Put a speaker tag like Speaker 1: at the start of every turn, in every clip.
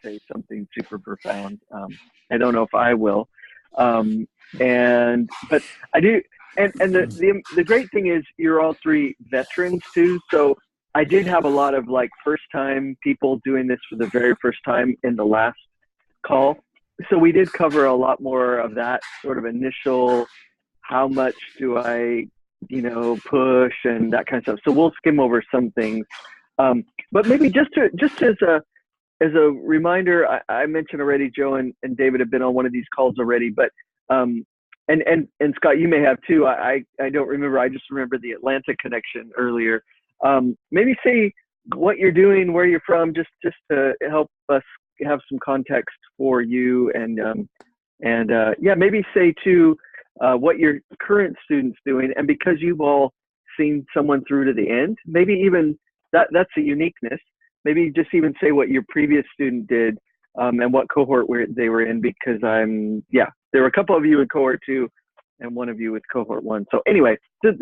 Speaker 1: say something super profound. I don't know if I will. Um, but I do. And the great thing is you're all three veterans too. So I did have a lot of like first time people doing this for the very first time in the last call. So we did cover a lot more of that sort of initial, how much do I, push and that kind of stuff. So we'll skim over some things. But maybe just as a reminder, I mentioned already, Joe and David have been on one of these calls already, but and Scott, you may have too. I don't remember. I just remember the Atlanta connection earlier. Maybe say what you're doing, where you're from, just to help us have some context for you, and yeah, maybe say too what your current students doing, and because you've all seen someone through to the end, maybe even that's a uniqueness. Maybe just even say what your previous student did, and what cohort they were in, because there were a couple of you in cohort 2 and one of you with cohort 1. So anyway, just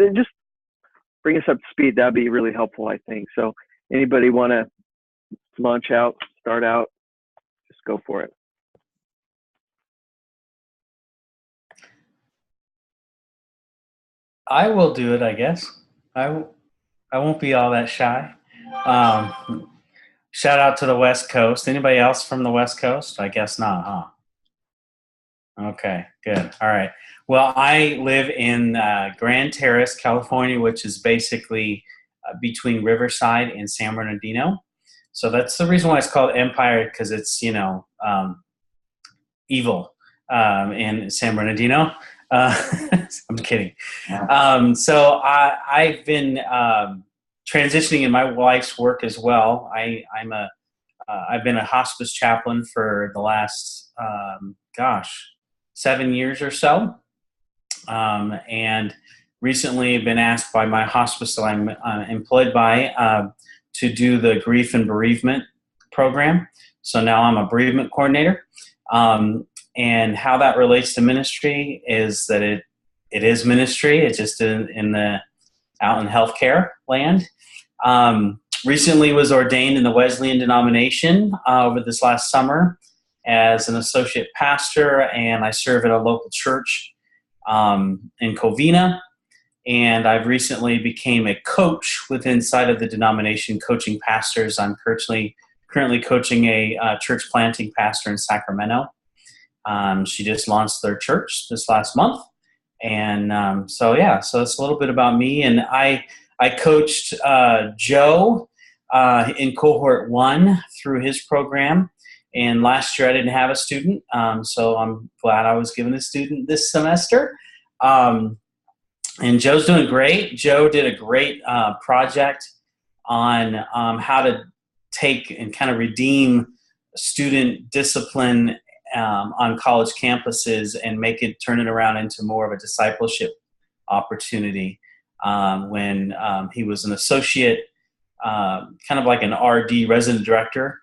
Speaker 1: bring us up to speed. That'd be really helpful, I think. So anybody want to launch out, start out, just go for it.
Speaker 2: I will do it, I guess. I won't be all that shy. Shout out to the West Coast. Anybody else from the West Coast? I guess not, huh? Okay, good. All right. Well, I live in Grand Terrace, California, which is basically between Riverside and San Bernardino. So that's the reason why it's called Empire, because it's, evil in San Bernardino. I'm kidding. So I've been transitioning in my wife's work as well. I've been a hospice chaplain for the last 7 years or so, and recently been asked by my hospice that I'm employed by to do the grief and bereavement program. So now I'm a bereavement coordinator. And how that relates to ministry is that it is ministry. It's just out in healthcare land. Recently was ordained in the Wesleyan denomination over this last summer as an associate pastor, and I serve at a local church in Covina. And I've recently became a coach inside of the denomination, coaching pastors. I'm currently coaching a church planting pastor in Sacramento. She just launched their church this last month. And so it's a little bit about me. And I coached Joe in cohort 1 through his program. And last year I didn't have a student, so I'm glad I was given a student this semester. And Joe's doing great. Joe did a great project on how to take and kind of redeem student discipline on college campuses and turn it around into more of a discipleship opportunity. When he was an associate, kind of like an RD, resident director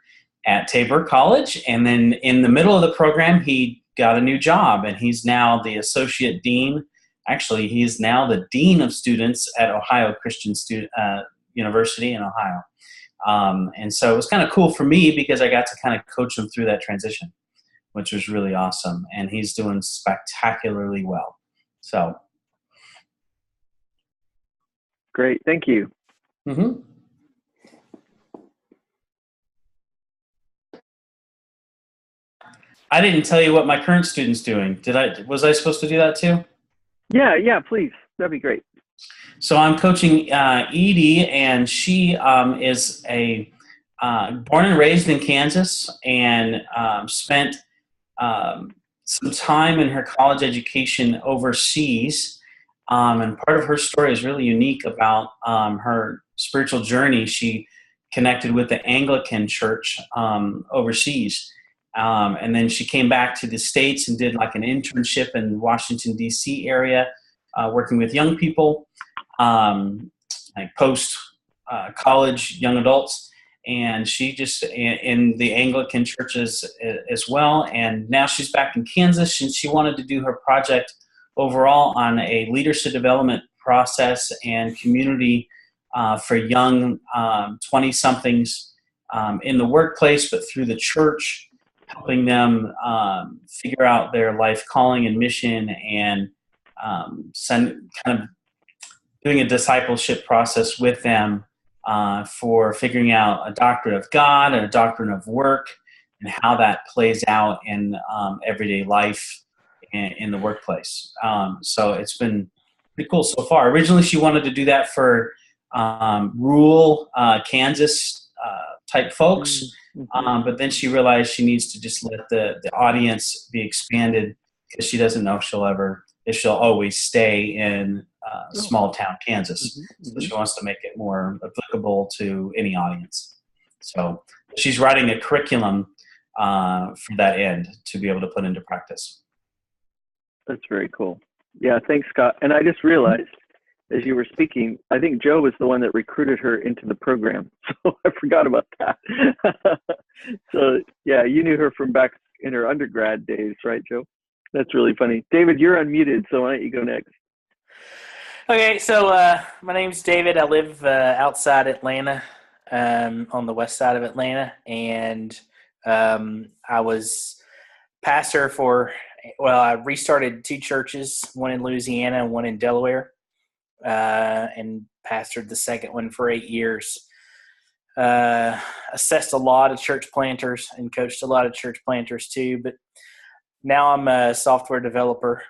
Speaker 2: at Tabor College. And then in the middle of the program, he got a new job, and he's now the associate dean. Actually, he's now the dean of students at Ohio Christian University in Ohio. And so it was kind of cool for me because I got to kind of coach him through that transition, which was really awesome. And he's doing spectacularly well. So.
Speaker 1: Great. Thank you.
Speaker 2: Mm-hmm. I didn't tell you what my current student's doing. Was I supposed to do that too?
Speaker 1: Yeah, please. That'd be great.
Speaker 2: So I'm coaching Edie, and she is born and raised in Kansas, and spent some time in her college education overseas. And part of her story is really unique about her spiritual journey. She connected with the Anglican Church overseas. And then she came back to the States and did like an internship in Washington, D.C. area, working with young people, like post-college young adults. And she just in the Anglican churches as well. And now she's back in Kansas, and she wanted to do her project overall on a leadership development process and community for young 20-somethings in the workplace, but through the church, helping them figure out their life calling and mission, and kind of doing a discipleship process with them for figuring out a doctrine of God and a doctrine of work, and how that plays out in everyday life in the workplace. So it's been pretty cool so far. Originally, she wanted to do that for rural Kansas type folks, but then she realized she needs to just let the audience be expanded, because she doesn't know if she'll always stay in small town Kansas. So she wants to make it more applicable to any audience. So she's writing a curriculum for that end to be able to put into practice.
Speaker 1: That's very cool. Yeah, thanks, Scott. And I just realized, as you were speaking, I think Joe was the one that recruited her into the program. So I forgot about that. So yeah, you knew her from back in her undergrad days, right, Joe? That's really funny. David, you're unmuted, so why don't you go next?
Speaker 3: Okay, so my name's David. I live outside Atlanta, on the west side of Atlanta, and I was pastor I restarted 2 churches, one in Louisiana and one in Delaware, and pastored the second one for 8 years. Assessed a lot of church planters and coached a lot of church planters too, but now I'm a software developer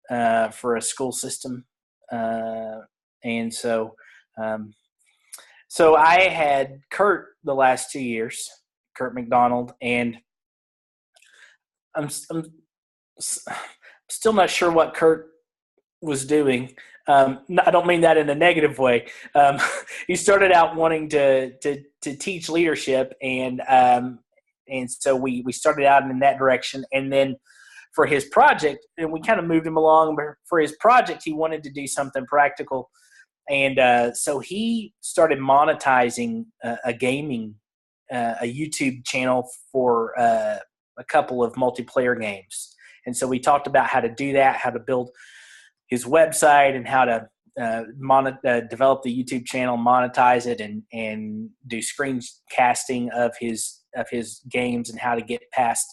Speaker 3: for a school system. And so I had Kurt the last 2 years, Kurt McDonald, and I'm still not sure what Kurt was doing. I don't mean that in a negative way. He started out wanting to teach leadership, and so we started out in that direction. And then for his project, and we kind of moved him along, but for his project, he wanted to do something practical. And so he started monetizing a YouTube channel for a couple of multiplayer games. And so we talked about how to do that, how to build his website, and how to develop the YouTube channel, monetize it, and do screen casting of his games, and how to get past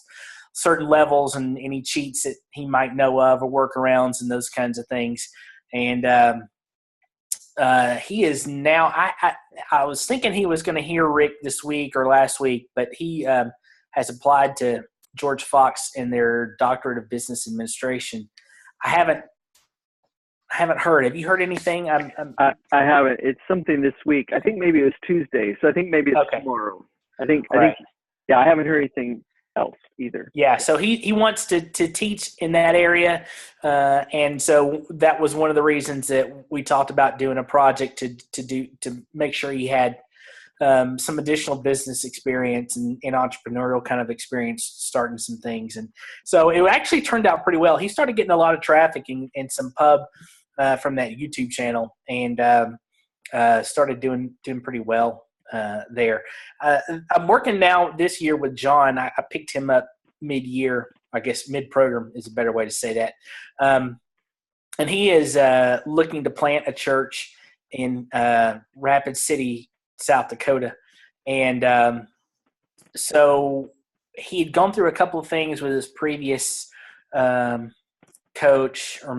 Speaker 3: certain levels and any cheats that he might know of, or workarounds and those kinds of things. And he is now, I was thinking he was going to hear Rick this week or last week, but he has applied to George Fox in their Doctorate of Business Administration. I haven't heard. Have you heard anything?
Speaker 1: I haven't. It's something this week. I think maybe it was Tuesday. So I think maybe it's tomorrow. I think, yeah, I haven't heard anything else either.
Speaker 3: Yeah, so he wants to teach in that area, and so that was one of the reasons that we talked about doing a project to make sure he had some additional business experience and entrepreneurial kind of experience starting some things. And so it actually turned out pretty well. He started getting a lot of traffic and some pub from that YouTube channel, and started doing pretty well there. I'm working now this year with John. I picked him up mid-year, I guess mid-program is a better way to say that. And he is looking to plant a church in Rapid City, South Dakota. And so he had gone through a couple of things with his previous coach or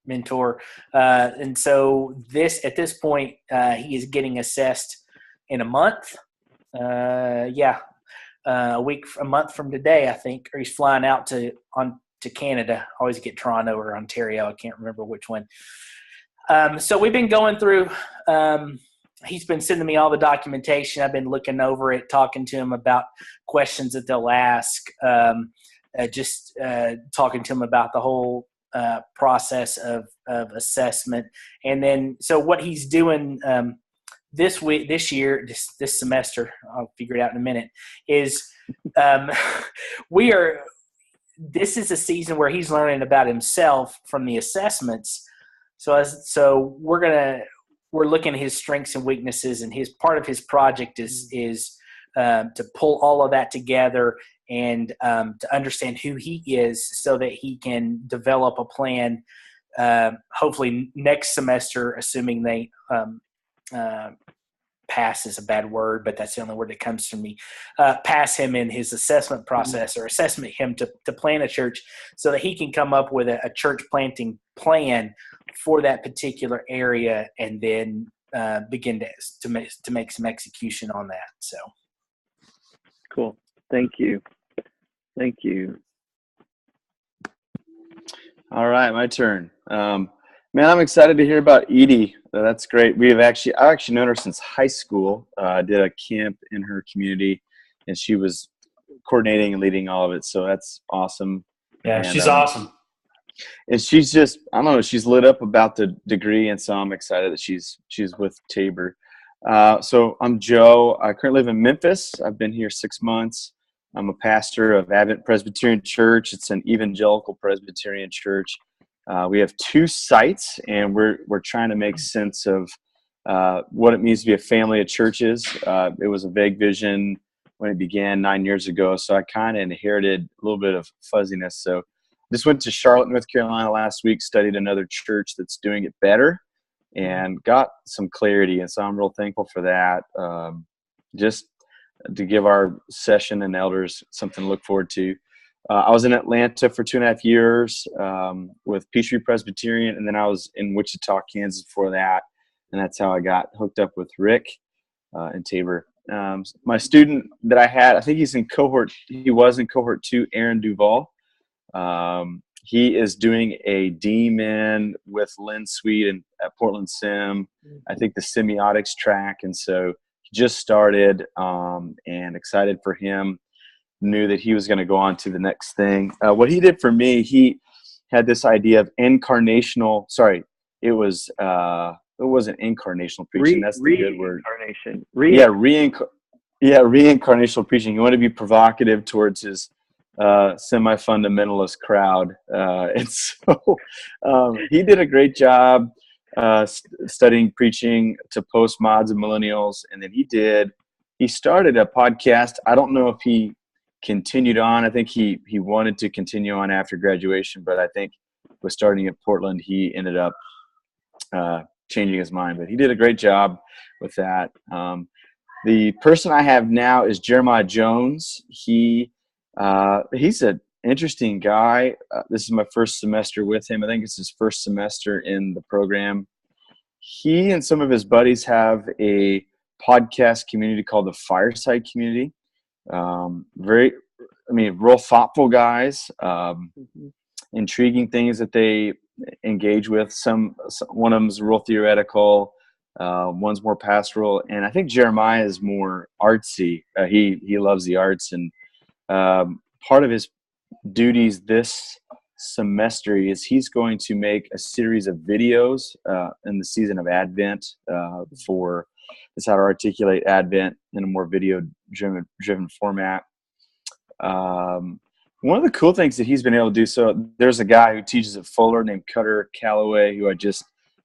Speaker 3: mentor. And so at this point, he is getting assessed in a month. A month from today, I think, or he's flying out to Canada. I always get Toronto or Ontario. I can't remember which one. So we've been going through, he's been sending me all the documentation. I've been looking over it, talking to him about questions that they'll ask, talking to him about the whole process of assessment. And then, so what he's doing this semester, I'll figure it out in a minute, is this is a season where he's learning about himself from the assessments. So we're looking at his strengths and weaknesses, and part of his project is to pull all of that together and to understand who he is, so that he can develop a plan. Hopefully next semester, assuming they pass is a bad word, but that's the only word that comes to me, pass him in his assessment process or assessment him to plant a church so that he can come up with a church planting plan for that particular area and then begin to make some execution on that. So.
Speaker 1: Cool. Thank you. Thank you.
Speaker 4: All right, my turn. Man, I'm excited to hear about Edie. That's great. I've actually known her since high school. I did a camp in her community, and she was coordinating and leading all of it. So that's awesome.
Speaker 2: Yeah,
Speaker 4: And,
Speaker 2: she's awesome.
Speaker 4: And she's just, I don't know, she's lit up about the degree, and so I'm excited that she's with Tabor. So I'm Joe. I currently live in Memphis. I've been here 6 months. I'm a pastor of Advent Presbyterian Church. It's an evangelical Presbyterian church. We have 2 sites, and we're trying to make sense of what it means to be a family of churches. It was a vague vision when it began 9 years ago, so I kind of inherited a little bit of fuzziness. So just went to Charlotte, North Carolina last week, studied another church that's doing it better, and got some clarity, and so I'm real thankful for that. Just to give our session and elders something to look forward to. I was in Atlanta for 2.5 years with Peachtree Presbyterian, and then I was in Wichita, Kansas before that, and that's how I got hooked up with Rick in Tabor. My student that I had, I think he was in cohort 2, Aaron Duvall. He is doing a D-Min with Lynn Sweet at Portland Sim, I think the semiotics track, and so he just started and excited for him. Knew that he was going to go on to the next thing. What he did for me, he had this idea of it wasn't incarnational preaching. That's the good word. Reincarnational preaching. He wanted to be provocative towards his semi-fundamentalist crowd. And so he did a great job studying preaching to post-mods and millennials. And then he started a podcast. I don't know if he continued on. I think he wanted to continue on after graduation, but I think with starting at Portland, he ended up changing his mind. But he did a great job with that. The person I have now is Jeremiah Jones. He's an interesting guy. This is my first semester with him. I think it's his first semester in the program. He and some of his buddies have a podcast community called the Fireside Community. Real thoughtful guys, intriguing things that they engage with. One of them is real theoretical, one's more pastoral, and I think Jeremiah is more artsy. He loves the arts, and part of his duties this semester is he's going to make a series of videos in the season of Advent for that's how to articulate Advent in a more video-driven format. One of the cool things that he's been able to do, so there's a guy who teaches at Fuller named Cutter Calloway, who I just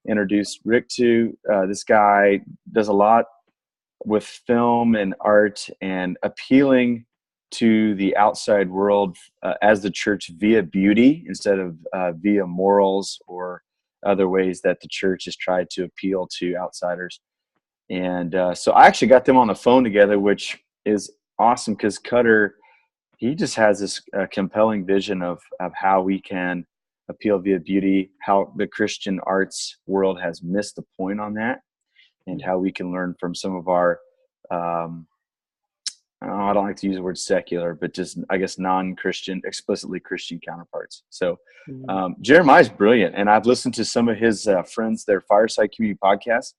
Speaker 4: introduced Rick to. This guy does a lot with film and art and appealing to the outside world as the church via beauty instead of via morals or other ways that the church has tried to appeal to outsiders. And so I actually got them on the phone together, which is awesome because Cutter, he just has this compelling vision of how we can appeal via beauty, how the Christian arts world has missed the point on that, and how we can learn from some of our, I don't like to use the word secular, but just, I guess, non-Christian, explicitly Christian counterparts. So Jeremiah's brilliant, and I've listened to some of his friends, their Fireside Community podcast,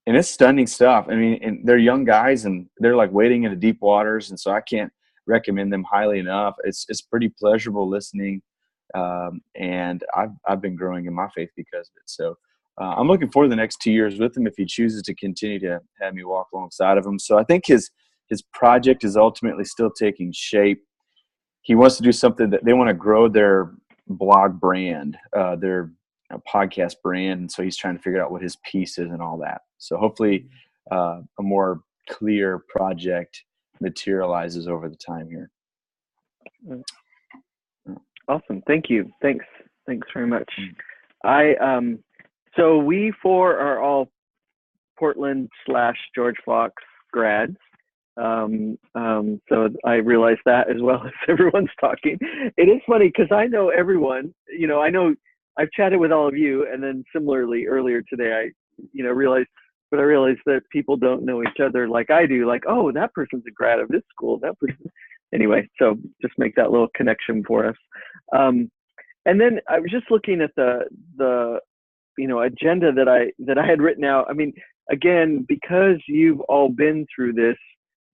Speaker 4: and it's stunning stuff. I mean, and they're young guys, and they're like wading into deep waters, and so I can't recommend them highly enough. It's pretty pleasurable listening, and I've been growing in my faith because of it. So I'm looking forward to the next 2 years with him if he chooses to continue to have me walk alongside of him. So I think his project is ultimately still taking shape. He wants to do something that they want to grow their blog brand, their podcast brand, and so he's trying to figure out what his piece is and all that. So hopefully a more clear project materializes over the time here.
Speaker 1: Awesome. Thank you. Thanks very much. So we 4 are all Portland/George Fox grads. So I realized that as well as everyone's talking. It is funny because I know everyone. I know I've chatted with all of you, and then similarly earlier today, I realized that people don't know each other like I do. Like, oh, that person's a grad of this school. That person. Anyway, so just make that little connection for us. And then I was just looking at the agenda that I had written out. I mean, again, because you've all been through this,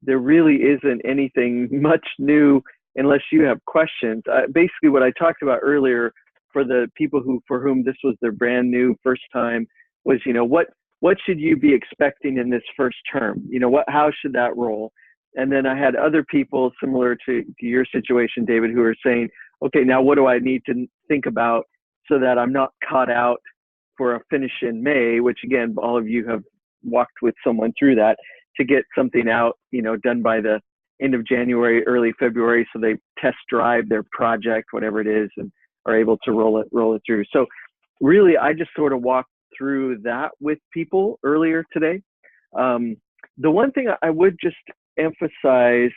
Speaker 1: there really isn't anything much new unless you have questions. Basically, what I talked about earlier for the people for whom this was their brand new first time was, what should you be expecting in this first term? How should that roll? And then I had other people similar to your situation, David, who are saying, okay, now what do I need to think about so that I'm not caught out for a finish in May, which again, all of you have walked with someone through that, to get something out, done by the end of January, early February, so they test drive their project, whatever it is, and are able to roll it through. So really, I just sort of walked through that with people earlier today. The one thing I would just emphasize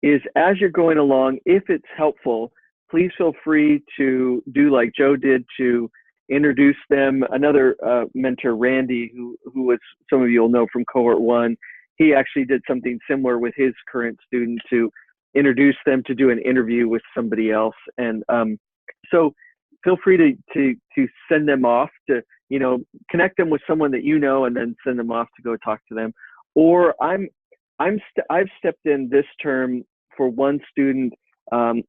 Speaker 1: is, as you're going along, if it's helpful, please feel free to do like Joe did, to introduce them. Another mentor, Randy, who was, some of you will know from cohort 1, he actually did something similar with his current student to introduce them to do an interview with somebody else. And so feel free to send them off to, connect them with someone that and then send them off to go talk to them. Or I've stepped in this term for one student.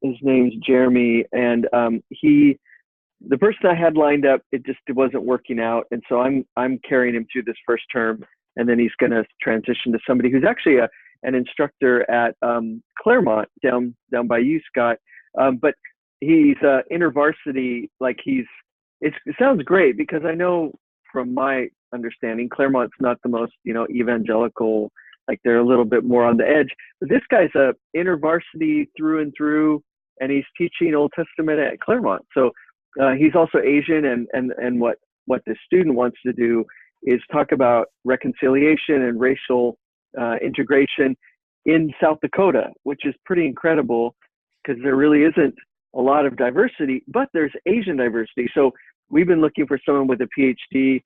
Speaker 1: His name's Jeremy, and the person I had lined up, it wasn't working out, and so I'm carrying him through this first term, and then he's going to transition to somebody who's actually an instructor at Claremont down by you, Scott. But he's InterVarsity. Like it sounds great, because I know from my understanding, Claremont's not the most evangelical. Like, they're a little bit more on the edge. But this guy's a InterVarsity through and through, and he's teaching Old Testament at Claremont. So he's also Asian, and what the student wants to do is talk about reconciliation and racial integration in South Dakota, which is pretty incredible, because there really isn't a lot of diversity, but there's Asian diversity. So we've been looking for someone with a PhD.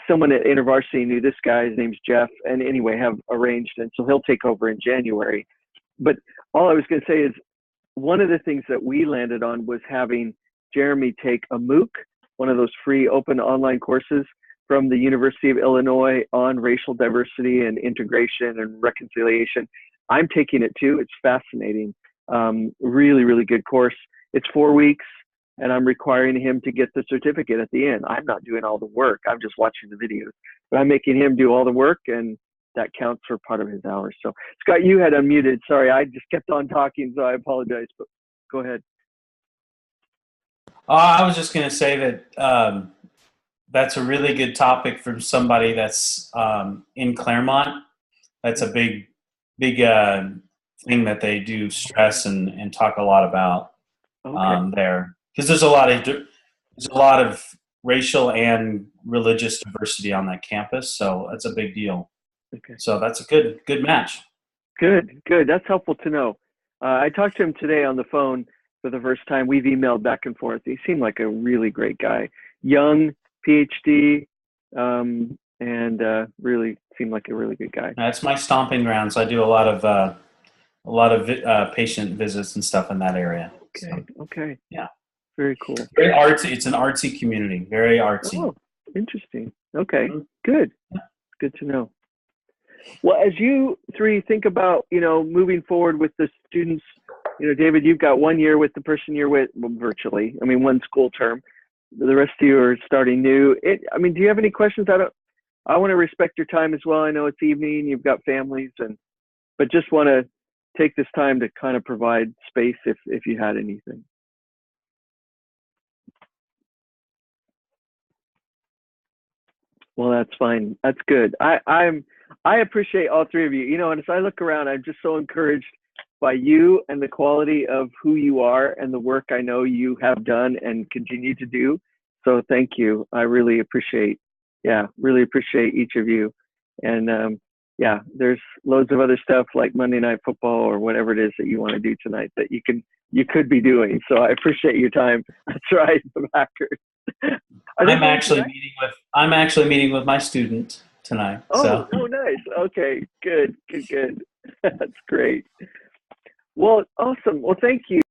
Speaker 1: Someone at InterVarsity knew this guy. His name's Jeff, and anyway, have arranged, and so he'll take over in January. But all I was going to say is, one of the things that we landed on was having Jeremy take a MOOC, one of those free open online courses from the University of Illinois on racial diversity and integration and reconciliation. I'm taking it too. It's fascinating. Really, really good course. It's 4 weeks, and I'm requiring him to get the certificate at the end. I'm not doing all the work. I'm just watching the videos. But I'm making him do all the work, and that counts for part of his hours. So, Scott, you had unmuted. Sorry, I just kept on talking, so I apologize. But go ahead.
Speaker 2: I was just going to say that that's a really good topic for somebody that's in Claremont. That's a big thing that they do stress and talk a lot about there, because there's a lot of racial and religious diversity on that campus, so that's a big deal. Okay. So that's a good match.
Speaker 1: Good. That's helpful to know. I talked to him today on the phone for the first time. We've emailed back and forth. He seemed like a really great guy, young, PhD, and really seemed like a really good guy.
Speaker 2: That's my stomping grounds. I do a lot of patient visits and stuff in that area.
Speaker 1: Okay.
Speaker 2: So,
Speaker 1: okay.
Speaker 2: Yeah.
Speaker 1: Very cool.
Speaker 2: Very artsy. It's an artsy community. Very artsy.
Speaker 1: Oh, interesting. Okay. Good.
Speaker 2: Yeah.
Speaker 1: Good to know. Well, as you three think about, moving forward with the students, David, you've got 1 year with the person you're with, virtually. I mean, one school term. The rest of you are starting new. Do you have any questions? I want to respect your time as well. I know it's evening, you've got families, but just want to take this time to kind of provide space if you had anything. Well, that's fine. That's good. I appreciate all three of you. And as I look around, I'm just so encouraged by you and the quality of who you are and the work I know you have done and continue to do. So thank you. I really appreciate each of you. And yeah, there's loads of other stuff like Monday Night Football or whatever it is that you want to do tonight that you could be doing. So I appreciate your time. That's right, the Packers.
Speaker 2: I'm actually meeting with my student tonight.
Speaker 1: Oh, nice. Okay, good. That's great. Well, awesome. Well, thank you.